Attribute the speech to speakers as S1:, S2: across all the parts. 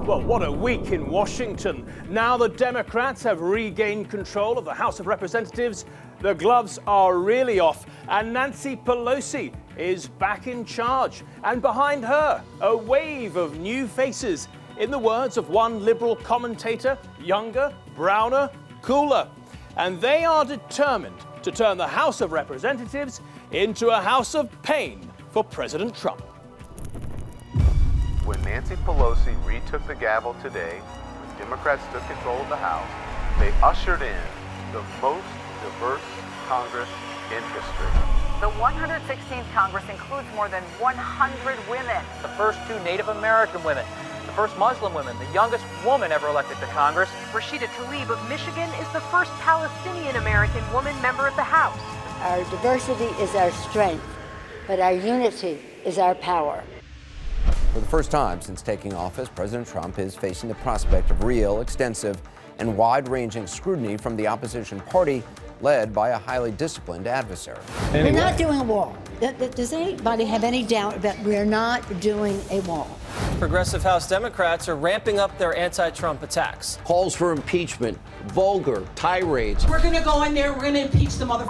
S1: Well, what a week in Washington. Now the Democrats have regained control of the House of Representatives. The gloves are really off, and Nancy Pelosi is back in charge. And behind her, a wave of new faces. In the words of one liberal commentator, younger, browner, cooler. And they are determined to turn the House of Representatives into a house of pain for President Trump.
S2: When Nancy Pelosi retook the gavel today, when Democrats took control of the House, they ushered in the most diverse Congress in history.
S3: The 116th Congress includes more than 100 women.
S4: The first 2 Native American women, the first Muslim women, the youngest woman ever elected to Congress.
S3: Rasheda Delay of Michigan is the first Palestinian American woman member of the House.
S5: Our diversity is our strength, but our unity is our power.
S6: For the first time since taking office, President Trump is facing the prospect of real, extensive, and wide-ranging scrutiny from the opposition party, led by a highly disciplined adversary.
S5: We're not doing a wall. Does anybody have any doubt that we're not doing a wall?
S7: Progressive House Democrats are ramping up their anti-Trump attacks.
S8: Calls for impeachment, vulgar tirades.
S9: We're going to go in there, we're going to impeach the mother.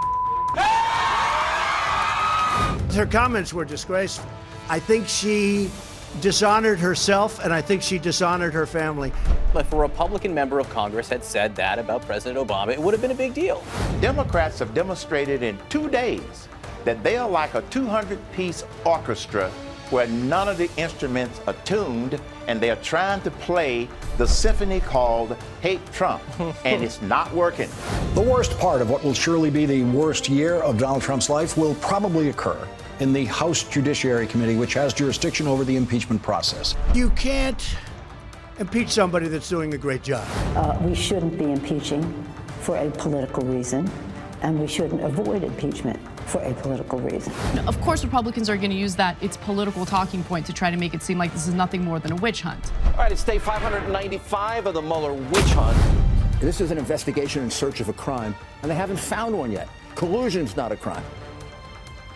S10: Her comments were disgraceful. I think she dishonored herself, and I think she dishonored her family.
S11: If a Republican member of Congress had said that about President Obama, it would have been a big deal.
S12: Democrats have demonstrated in 2 days that they are like a 200-piece orchestra where none of the instruments are tuned, and they are trying to play the symphony called Hate Trump, and it's not working.
S13: The worst part of what will surely be the worst year of Donald Trump's life will probably occur in the House Judiciary Committee, which has jurisdiction over the impeachment process.
S10: You can't impeach somebody that's doing a great job.
S5: We shouldn't be impeaching for a political reason, and we shouldn't avoid impeachment for a political reason.
S14: Of course, Republicans are going to use that, its political talking point, to try to make it seem like this is nothing more than a witch hunt.
S8: All right, it's day 595 of the Mueller witch hunt.
S13: This is an investigation in search of a crime, and they haven't found one yet. Collusion's not a crime.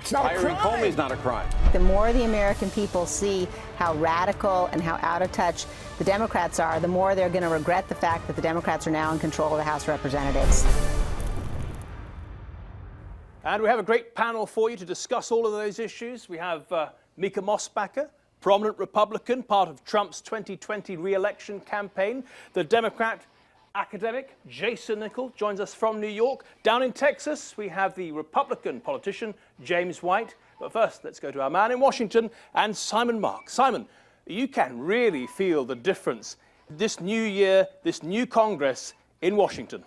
S13: It's not a crime.
S8: Hiring Comey's not a crime.
S3: The more the American people see how radical and how out of touch the Democrats are, the more they're going to regret the fact that the Democrats are now in control of the House of Representatives.
S1: And we have a great panel for you to discuss all of those issues. We have Mica Mosbacher, prominent Republican, part of Trump's 2020 re-election campaign. The Democrat academic Jason Nickel joins us from New York. Down in Texas, we have the Republican politician James White. But first, let's go to our man in Washington, and Simon Mark. Simon, you can really feel the difference this new year, this new Congress in Washington.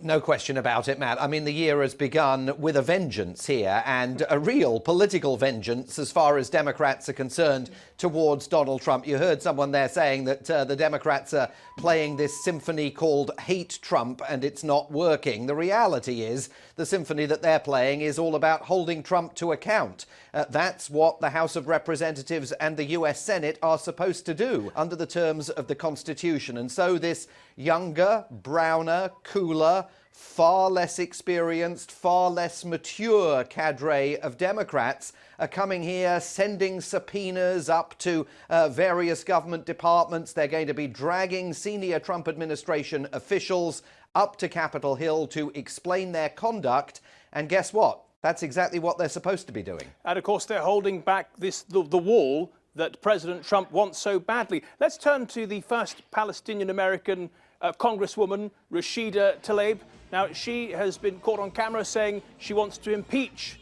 S15: No question about it, Matt. I mean, the year has begun with a vengeance here, and a real political vengeance as far as Democrats are concerned towards Donald Trump. You heard someone there saying that the Democrats are playing this symphony called Hate Trump, and it's not working. The reality is the symphony that they're playing is all about holding Trump to account. That's what the House of Representatives and the US Senate are supposed to do under the terms of the Constitution. And so this younger, browner, cooler, far less experienced, far less mature cadre of Democrats are coming here, sending subpoenas up to various government departments. They're going to be dragging senior Trump administration officials up to Capitol Hill to explain their conduct. And guess what? That's exactly what they're supposed to be doing.
S1: And of course, they're holding back the wall that President Trump wants so badly. Let's turn to the first Palestinian American Congresswoman, Rasheda Delay. Now, she has been caught on camera saying she wants to impeach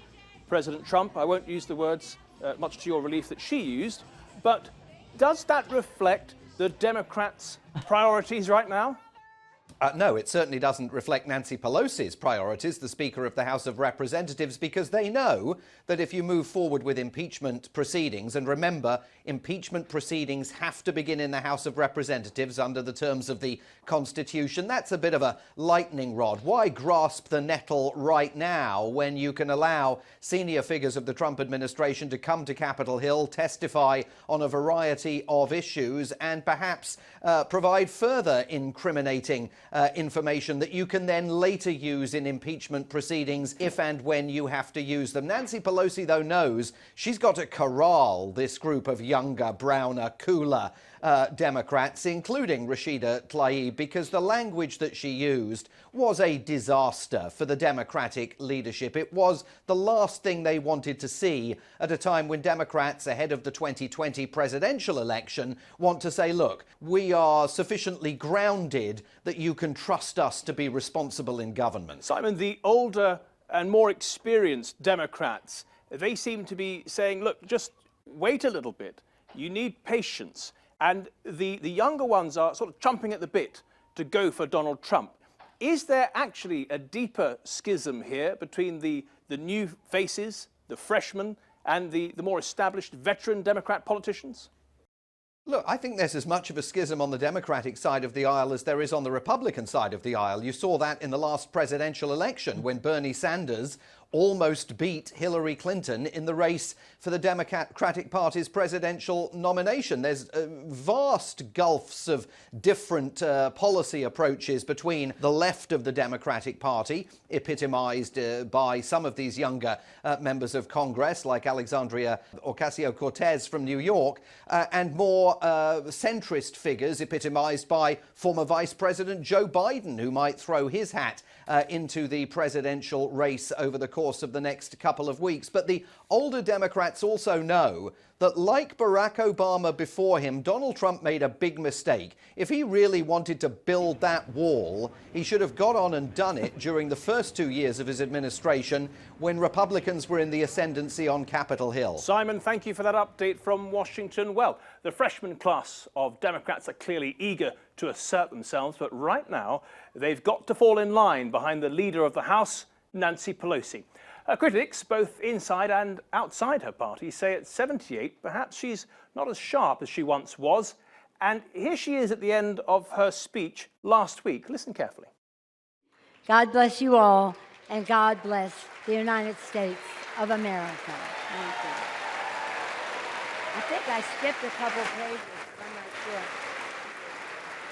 S1: President Trump. I won't use the words, much to your relief, that she used. But does that reflect the Democrats' priorities right now?
S15: No, it certainly doesn't reflect Nancy Pelosi's priorities, the Speaker of the House of Representatives, because they know that if you move forward with impeachment proceedings, and remember, impeachment proceedings have to begin in the House of Representatives under the terms of the Constitution. That's a bit of a lightning rod. Why grasp the nettle right now when you can allow senior figures of the Trump administration to come to Capitol Hill, testify on a variety of issues, and perhaps provide further incriminating information that you can then later use in impeachment proceedings if and when you have to use them. Nancy Pelosi, though, knows she's got to corral this group of younger, browner, cooler Democrats, including Rasheda Delay, because the language that she used was a disaster for the Democratic leadership. It was the last thing they wanted to see at a time when Democrats, ahead of the 2020 presidential election, want to say, look, we are sufficiently grounded that you can trust us to be responsible in government.
S1: Simon, the older and more experienced Democrats, they seem to be saying, look, just wait a little bit. You need patience. And the younger ones are sort of chomping at the bit to go for Donald Trump. Is there actually a deeper schism here between the new faces, the freshmen, and the more established veteran Democrat politicians?
S15: Look, I think there's as much of a schism on the Democratic side of the aisle as there is on the Republican side of the aisle. You saw that in the last presidential election when Bernie Sanders almost beat Hillary Clinton in the race for the Democratic Party's presidential nomination. There's vast gulfs of different policy approaches between the left of the Democratic Party, epitomized by some of these younger members of Congress, like Alexandria Ocasio-Cortez from New York, and more centrist figures, epitomized by former Vice President Joe Biden, who might throw his hat into the presidential race over the course of the next couple of weeks. But the older Democrats also know that, like Barack Obama before him, Donald Trump made a big mistake. If he really wanted to build that wall, he should have got on and done it during the first 2 years of his administration when Republicans were in the ascendancy on Capitol Hill.
S1: Simon, thank you for that update from Washington. Well, the freshman class of Democrats are clearly eager to assert themselves, but right now they've got to fall in line behind the leader of the House, Nancy Pelosi. Critics, both inside and outside her party, say at 78, perhaps she's not as sharp as she once was. And here she is at the end of her speech last week. Listen carefully.
S16: God bless you all, and God bless the United States of America. Thank you. I think I skipped a couple pages. I'm not sure.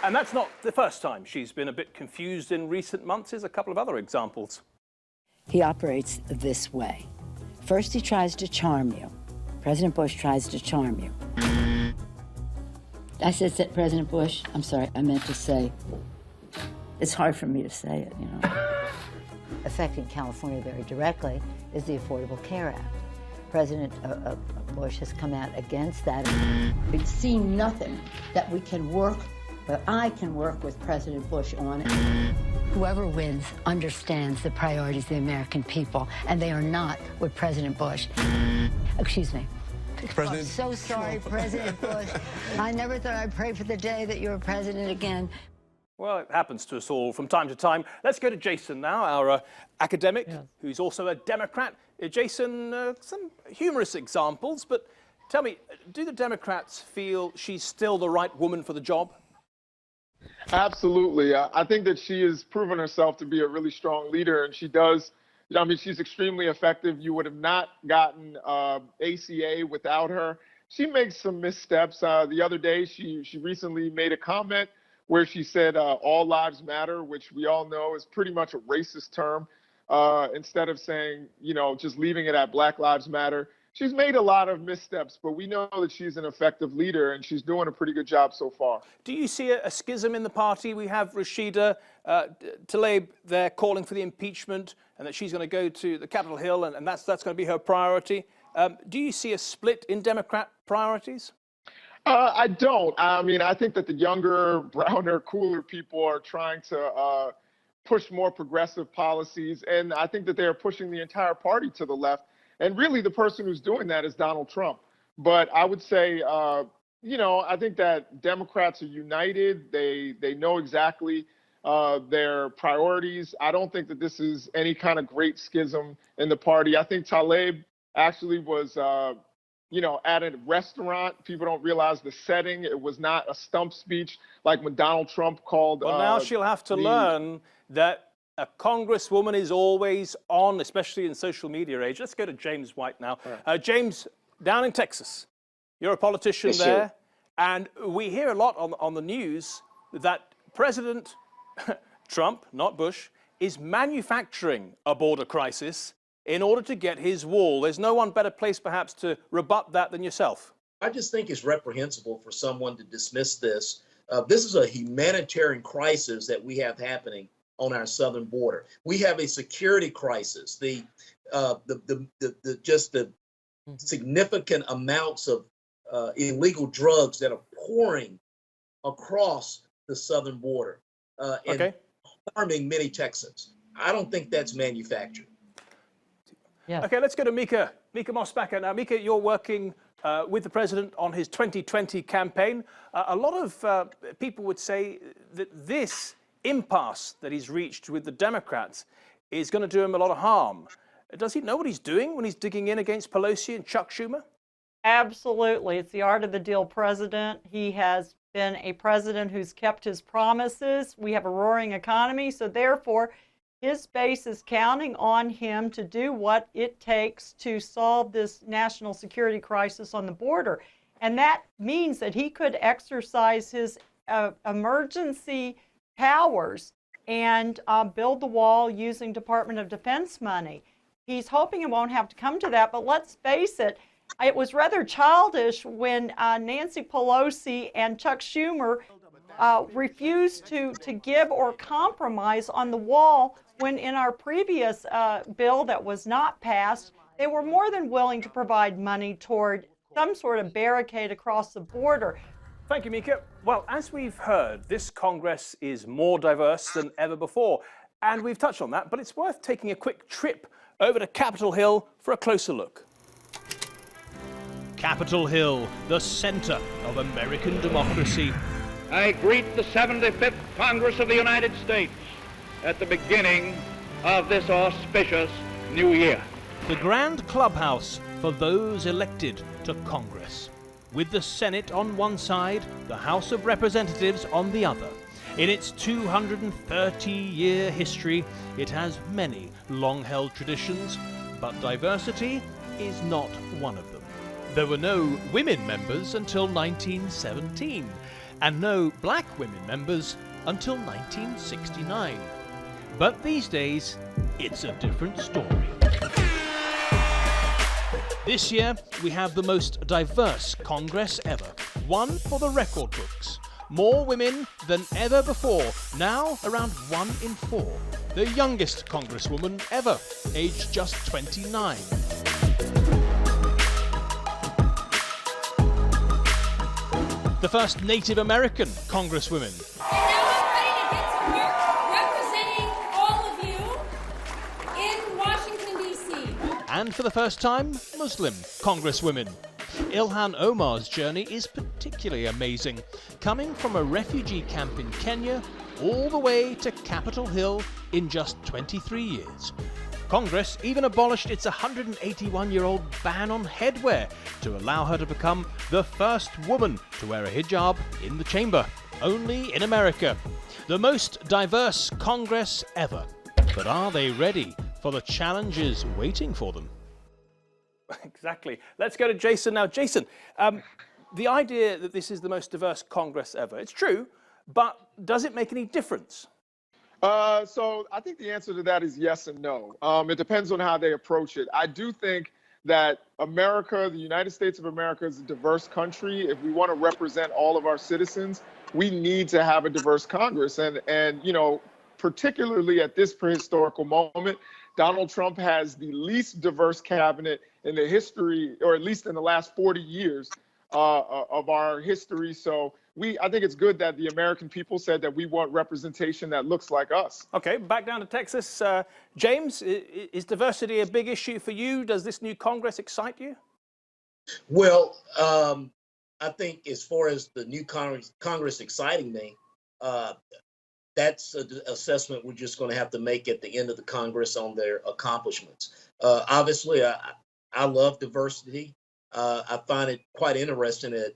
S1: And that's not the first time she's been a bit confused in recent months. Here's a couple of other examples.
S5: He operates this way. First, he tries to charm you. President Bush tries to charm you. I said President Bush. I'm sorry, I meant to say. It's hard for me to say it, you know. Affecting California very directly is the Affordable Care Act. President Bush has come out against that. We've seen nothing that we can work, but I can work with President Bush on it. Whoever wins understands the priorities of the American people, and they are not with President Bush. Excuse me. I'm so sorry, President Bush. I never thought I'd pray for the day that you were president again.
S1: Well, it happens to us all from time to time. Let's go to Jason now, our academic, who's also a Democrat. Jason, some humorous examples, but tell me, do the Democrats feel she's still the right woman for the job?
S17: Absolutely. I think that she has proven herself to be a really strong leader, and she does. I mean, she's extremely effective. You would have not gotten ACA without her. She makes some missteps. The other day, she recently made a comment where she said all lives matter, which we all know is pretty much a racist term. Instead of saying, you know, just leaving it at Black Lives Matter. She's made a lot of missteps, but we know that she's an effective leader, and she's doing a pretty good job so far.
S1: Do you see a schism in the party? We have Rasheda Delay there calling for the impeachment, and that she's going to go to the Capitol Hill, and that's going to be her priority. Do you see a split in Democrat priorities?
S17: I don't. I mean, I think that the younger, browner, cooler people are trying to push more progressive policies, and I think that they are pushing the entire party to the left. And really, the person who's doing that is Donald Trump. But I would say, you know, I think that Democrats are united. They know exactly their priorities. I don't think that this is any kind of great schism in the party. I think Tlaib actually was, you know, at a restaurant. People don't realize the setting. It was not a stump speech like when Donald Trump called.
S1: Well, now she'll have to learn that a congresswoman is always on, especially in social media age. Let's go to James White now. Right. James, down in Texas, you're a politician there, and we hear a lot on the news that President Trump, not Bush, is manufacturing a border crisis in order to get his wall. There's no one better placed, perhaps, to rebut that than yourself.
S18: I just think it's reprehensible for someone to dismiss this. This is a humanitarian crisis that we have happening on our southern border. We have a security crisis. The significant amounts of illegal drugs that are pouring across the southern border and harming many Texans. I don't think that's manufactured.
S1: Yeah. Okay, let's go to Mica Mosbacher. Now, Mica, you're working with the president on his 2020 campaign. A lot of people would say that this impasse that he's reached with the Democrats is going to do him a lot of harm. Does he know what he's doing when he's digging in against Pelosi and Chuck Schumer?
S19: Absolutely. It's the art of the deal president. He has been a president who's kept his promises. We have a roaring economy, so therefore his base is counting on him to do what it takes to solve this national security crisis on the border. And that means that he could exercise his emergency powers and build the wall using Department of Defense money. He's hoping it won't have to come to that, but let's face it, it was rather childish when Nancy Pelosi and Chuck Schumer refused to give or compromise on the wall when in our previous bill that was not passed, they were more than willing to provide money toward some sort of barricade across the border.
S1: Thank you, Mica. Well, as we've heard, this Congress is more diverse than ever before, and we've touched on that, but it's worth taking a quick trip over to Capitol Hill for a closer look. Capitol Hill, the center of American democracy.
S20: I greet the 75th Congress of the United States at the beginning of this auspicious new year.
S1: The grand clubhouse for those elected to Congress. With the Senate on one side, the House of Representatives on the other. In its 230-year history, it has many long-held traditions, but diversity is not one of them. There were no women members until 1917, and no black women members until 1969. But these days, it's a different story. This year, we have the most diverse Congress ever, one for the record books. More women than ever before, now around 1 in 4. The youngest Congresswoman ever, aged just 29. The first Native American Congresswoman.
S21: And now I'm ready to get to work representing all of you in Washington, D.C.
S1: And for the first time, Muslim Congresswomen. Ilhan Omar's journey is particularly amazing, coming from a refugee camp in Kenya all the way to Capitol Hill in just 23 years. Congress even abolished its 181-year-old ban on headwear to allow her to become the first woman to wear a hijab in the chamber, only in America. The most diverse Congress ever. But are they ready for the challenges waiting for them? Exactly. Let's go to Jason now. Jason, the idea that this is the most diverse Congress ever, it's true, but does it make any difference?
S17: So I think the answer to that is yes and no. It depends on how they approach it. I do think that America, the United States of America, is a diverse country. If we want to represent all of our citizens, we need to have a diverse Congress. And you know, particularly at this prehistorical moment, Donald Trump has the least diverse cabinet in the history, or at least in the last 40 years of our history. So I think it's good that the American people said that we want representation that looks like us.
S1: Okay, back down to Texas. James, is diversity a big issue for you? Does this new Congress excite you?
S18: Well, I think as far as the new Congress exciting me, that's an assessment we're just going to have to make at the end of the Congress on their accomplishments. Obviously, I love diversity. I find it quite interesting that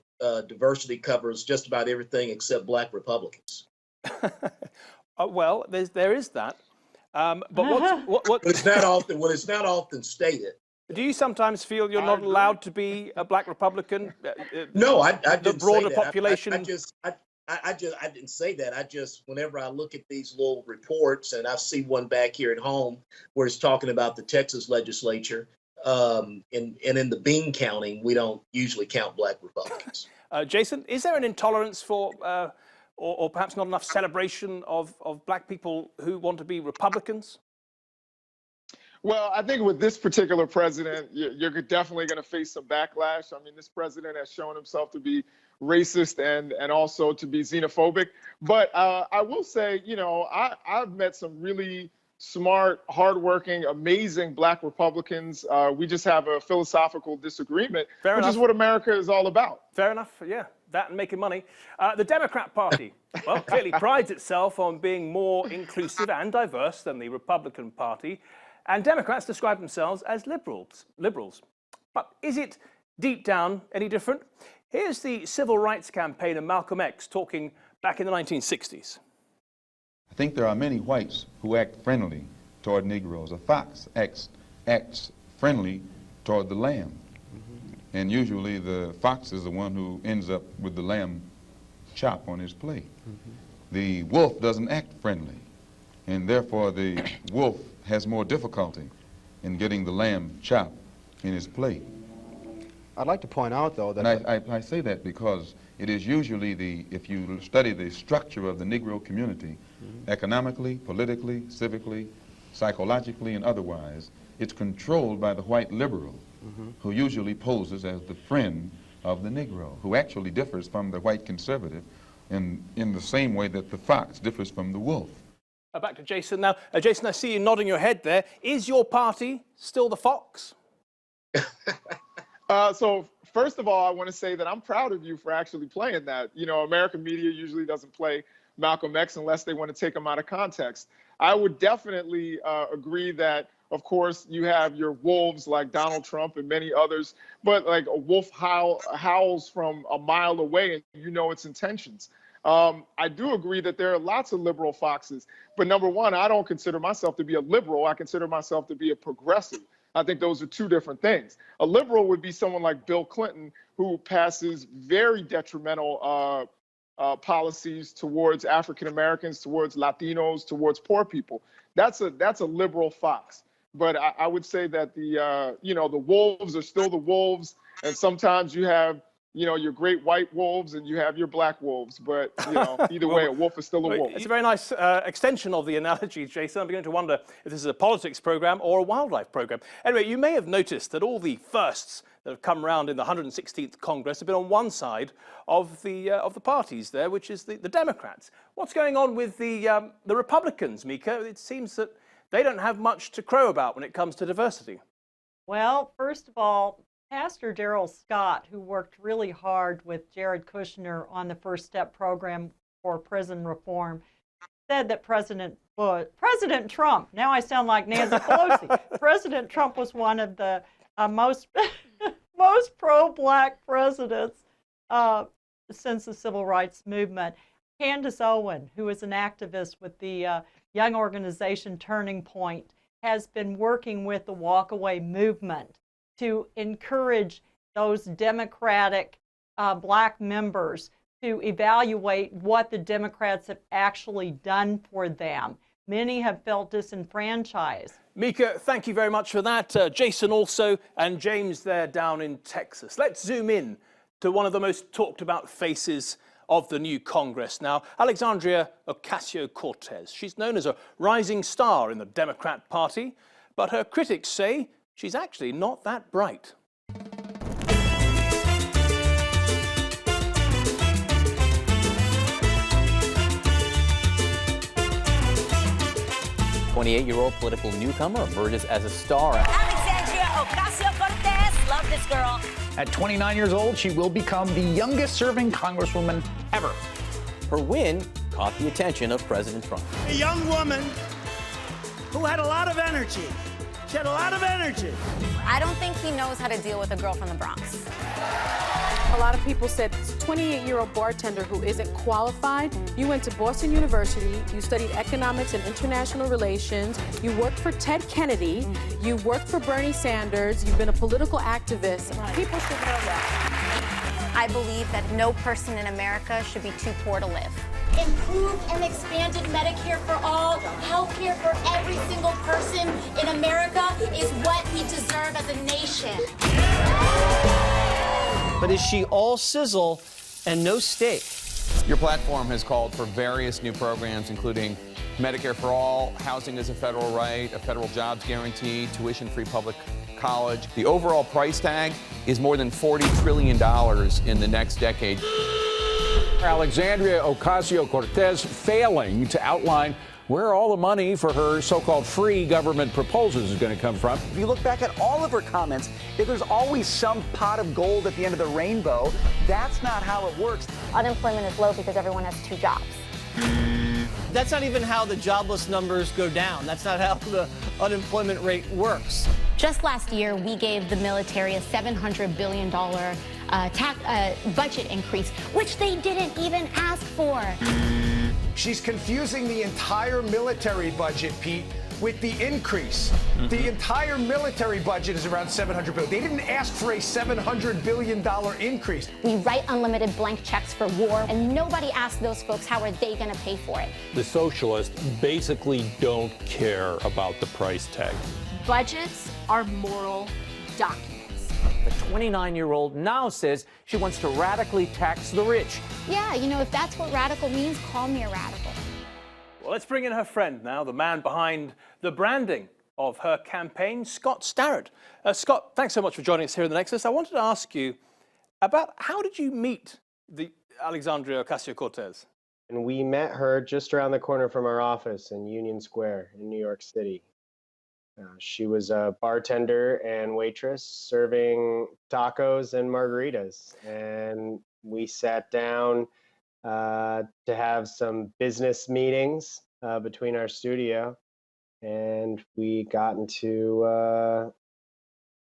S18: diversity covers just about everything except black Republicans.
S1: Well, there is that. But what
S18: it's not often. Well, it's not often stated.
S1: Do you sometimes feel you're not allowed to be a black Republican?
S18: No, I didn't
S1: the broader
S18: say that.
S1: population.
S18: I didn't say that. I just, whenever I look at these little reports, and I see one back here at home where it's talking about the Texas legislature, and in the bean counting, we don't usually count black Republicans.
S1: Jason, is there an intolerance for, or perhaps not enough celebration of black people who want to be Republicans?
S17: Well, I think with this particular president, you're definitely going to face some backlash. I mean, this president has shown himself to be racist and also to be xenophobic. But I will say, you know, I've met some really smart, hardworking, amazing black Republicans. We just have a philosophical disagreement, which is what America is all about.
S1: Fair enough, yeah, that and making money. The Democrat Party, well, clearly prides itself on being more inclusive and diverse than the Republican Party. And Democrats describe themselves as liberals. But is it deep down any different? Here's the civil rights campaigner Malcolm X talking back in the 1960s.
S2: I think there are many whites who act friendly toward Negroes. A fox acts friendly toward the lamb. And usually the fox is the one who ends up with the lamb chop on his plate. The wolf doesn't act friendly, and therefore the wolf has more difficulty in getting the lamb chop in his plate.
S22: I'd like to point out, though, that...
S2: And I say that because it is usually if you study the structure of the Negro community, economically, politically, civically, psychologically, and otherwise, it's controlled by the white liberal, who usually poses as the friend of the Negro, who actually differs from the white conservative in the same way that the fox differs from the wolf.
S1: Back to Jason now. Jason, I see you nodding your head there. Is your party still the fox?
S17: So first of all, I want to say that I'm proud of you for actually playing that. You know, American media usually doesn't play Malcolm X unless they want to take him out of context. I would definitely agree that, of course, you have your wolves like Donald Trump and many others, but like a wolf howls from a mile away and you know its intentions. I do agree that there are lots of liberal foxes, but number one, I don't consider myself to be a liberal. I consider myself to be a progressive. I think those are two different things. A liberal would be someone like Bill Clinton, who passes very detrimental policies towards African Americans, towards Latinos, towards poor people. That's a liberal fox. But I would say that the wolves are still the wolves, and sometimes you have your great white wolves and you have your black wolves. But either way, a wolf is still a wolf.
S1: It's a very nice extension of the analogy, Jason. I'm beginning to wonder if this is a politics program or a wildlife program. Anyway, you may have noticed that all the firsts that have come around in the 116th Congress have been on one side of the parties there, which is the Democrats. What's going on with the Republicans, Mica? It seems that they don't have much to crow about when it comes to diversity.
S19: Well, first of all, Pastor Darrell Scott, who worked really hard with Jared Kushner on the First Step program for prison reform, said that President Trump, now I sound like Nancy Pelosi, President Trump was one of the most pro-black presidents since the Civil Rights Movement. Candace Owen, who is an activist with the young organization Turning Point, has been working with the Walkaway movement to encourage those Democratic black members to evaluate what the Democrats have actually done for them. Many have felt disenfranchised.
S1: Mica, thank you very much for that. Jason also, and James there down in Texas. Let's zoom in to one of the most talked about faces of the new Congress now, Alexandria Ocasio-Cortez. She's known as a rising star in the Democrat Party, but her critics say she's actually not that bright.
S11: "28-year-old political newcomer emerges as a star.
S23: Alexandria Ocasio-Cortez, love this girl.
S24: At 29 years old, she will become the youngest serving congresswoman ever.
S11: Her win caught the attention of President Trump.
S10: A young woman who had a lot of energy. She had a lot of energy.
S23: I don't think he knows how to deal with a girl from the Bronx.
S25: A lot of people said this 28-year-old bartender who isn't qualified. You went to Boston University, you studied economics and international relations, you worked for Ted Kennedy, you worked for Bernie Sanders, you've been a political activist. People should know that.
S23: I believe that no person in America should be too poor to live.
S21: Improved and expanded Medicare for all, health care for every single person in America is what we deserve as a nation.
S4: Moss.
S6: But is she all sizzle and no steak?
S7: Your platform has called for various new programs, including Medicare for all, housing as a federal right, a federal jobs guarantee, tuition-free public college. The overall price tag is more than $40 trillion in the next decade.
S24: Alexandria Ocasio-Cortez failing to outline where all the money for her so-called free government proposals is going to come from.
S9: If you look back at all of her comments, if there's always some pot of gold at the end of the rainbow, that's not how it works.
S23: Unemployment is low because everyone has 2 jobs.
S6: That's not even how the jobless numbers go down. That's not how the unemployment rate works.
S23: Just last year, we gave the military a $700 billion budget increase, which they didn't even ask for.
S12: She's confusing the entire military budget, Pete, with the increase. The entire military budget is around $700 billion. They didn't ask for a $700 billion increase.
S23: We write unlimited blank checks for war, and nobody asked those folks how are they going to pay for it.
S26: The socialists basically don't care about the price tag.
S25: Budgets are moral documents.
S27: The 29-year-old now says she wants to radically tax the rich.
S23: Yeah, you know, if that's what radical means, call me a radical.
S1: Well, let's bring in her friend now, the man behind the branding of her campaign, Scott Stewart. Scott, thanks so much for joining us here in the Nexus. I wanted to ask you about how did you meet the Alexandria Ocasio-Cortez?
S28: And we met her just around the corner from our office in Union Square in New York City. She was a bartender and waitress serving tacos and margaritas. And we sat down to have some business meetings between our studio. And we got into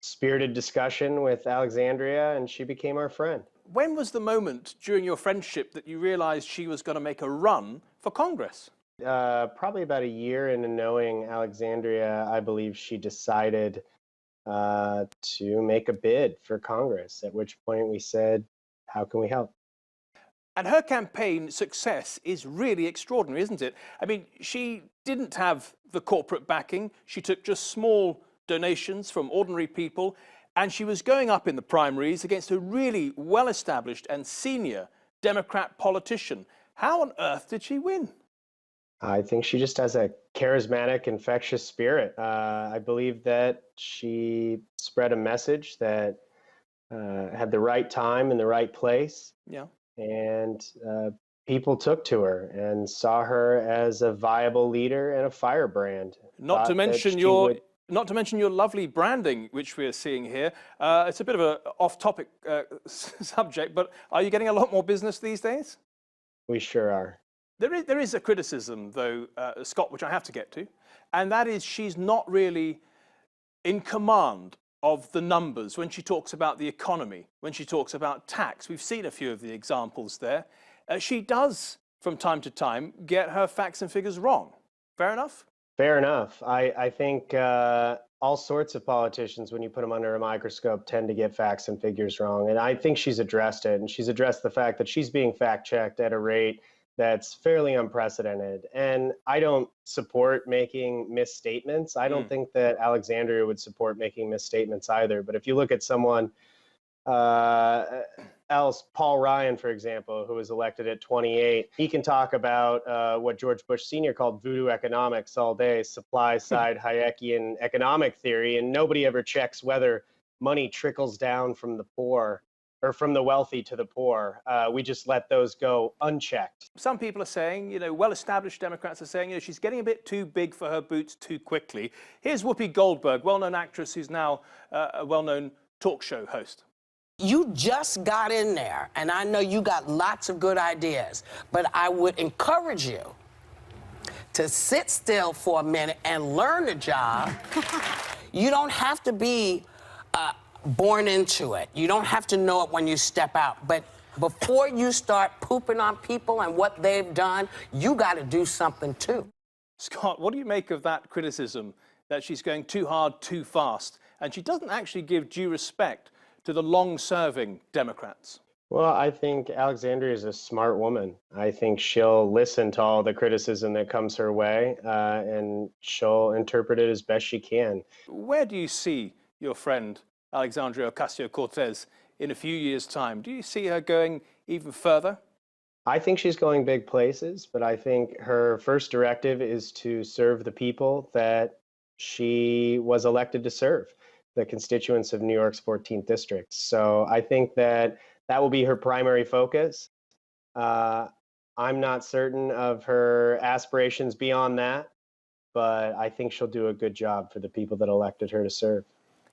S28: spirited discussion with Alexandria, and she became our friend.
S1: When was the moment during your friendship that you realized she was going to make a run for Congress?
S28: Probably about a year into knowing Alexandria, I believe she decided to make a bid for Congress, at which point we said, how can we help?
S1: And her campaign success is really extraordinary, isn't it? I mean, she didn't have the corporate backing. She took just small donations from ordinary people, and she was going up in the primaries against a really well-established and senior Democrat politician. How on earth did she win?
S28: I think she just has a charismatic, infectious spirit. I believe that she spread a message that had the right time in the right place.
S1: Yeah.
S28: And people took to her and saw her as a viable leader and a firebrand.
S1: Not to mention your lovely branding, which we are seeing here. It's a bit of an off-topic subject, but are you getting a lot more business these days?
S28: We sure are.
S1: There is a criticism, though, Scott, which I have to get to, and that is she's not really in command of the numbers when she talks about the economy, when she talks about tax. We've seen a few of the examples there. She does, from time to time, get her facts and figures wrong. Fair enough?
S28: Fair enough. I think all sorts of politicians, when you put them under a microscope, tend to get facts and figures wrong. And I think she's addressed it, and she's addressed the fact that she's being fact-checked at a rate that's fairly unprecedented. And I don't support making misstatements. I don't think that Alexandria would support making misstatements either. But if you look at someone else, Paul Ryan, for example, who was elected at 28, he can talk about what George Bush Sr. called voodoo economics all day, supply-side Hayekian economic theory, and nobody ever checks whether money trickles down from the poor or from the wealthy to the poor. We just let those go unchecked.
S1: Some people are saying, you know, well-established Democrats are saying, you know, she's getting a bit too big for her boots too quickly. Here's Whoopi Goldberg, well-known actress who's now a well-known talk show host.
S29: You just got in there, and I know you got lots of good ideas, but I would encourage you to sit still for a minute and learn the job. You don't have to be born into it. You don't have to know it when you step out. But before you start pooping on people and what they've done, you got to do something too.
S1: Scott, what do you make of that criticism that she's going too hard, too fast, and she doesn't actually give due respect to the long-serving Democrats?
S28: Well, I think Alexandria is a smart woman. I think she'll listen to all the criticism that comes her way, and she'll interpret it as best she can.
S1: Where do you see your friend Alexandria Ocasio-Cortez in a few years' time? Do you see her going even further?
S28: I think she's going big places, but I think her first directive is to serve the people that she was elected to serve, the constituents of New York's 14th district. So I think that will be her primary focus. I'm not certain of her aspirations beyond that, but I think she'll do a good job for the people that elected her to serve.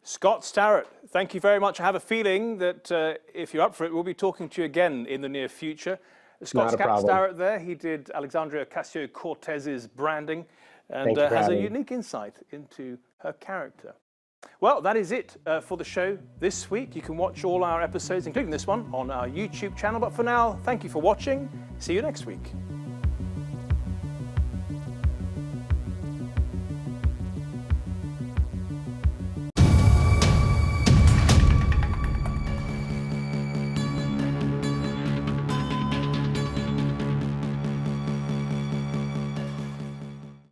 S1: Scott Starrett, thank you very much. I have a feeling that if you're up for it, we'll be talking to you again in the near future. Scott Starrett there, he did Alexandria Ocasio-Cortez's branding and has a unique insight into her character. Well, that is it for the show this week. You can watch all our episodes, including this one, on our YouTube channel. But for now, thank you for watching. See you next week.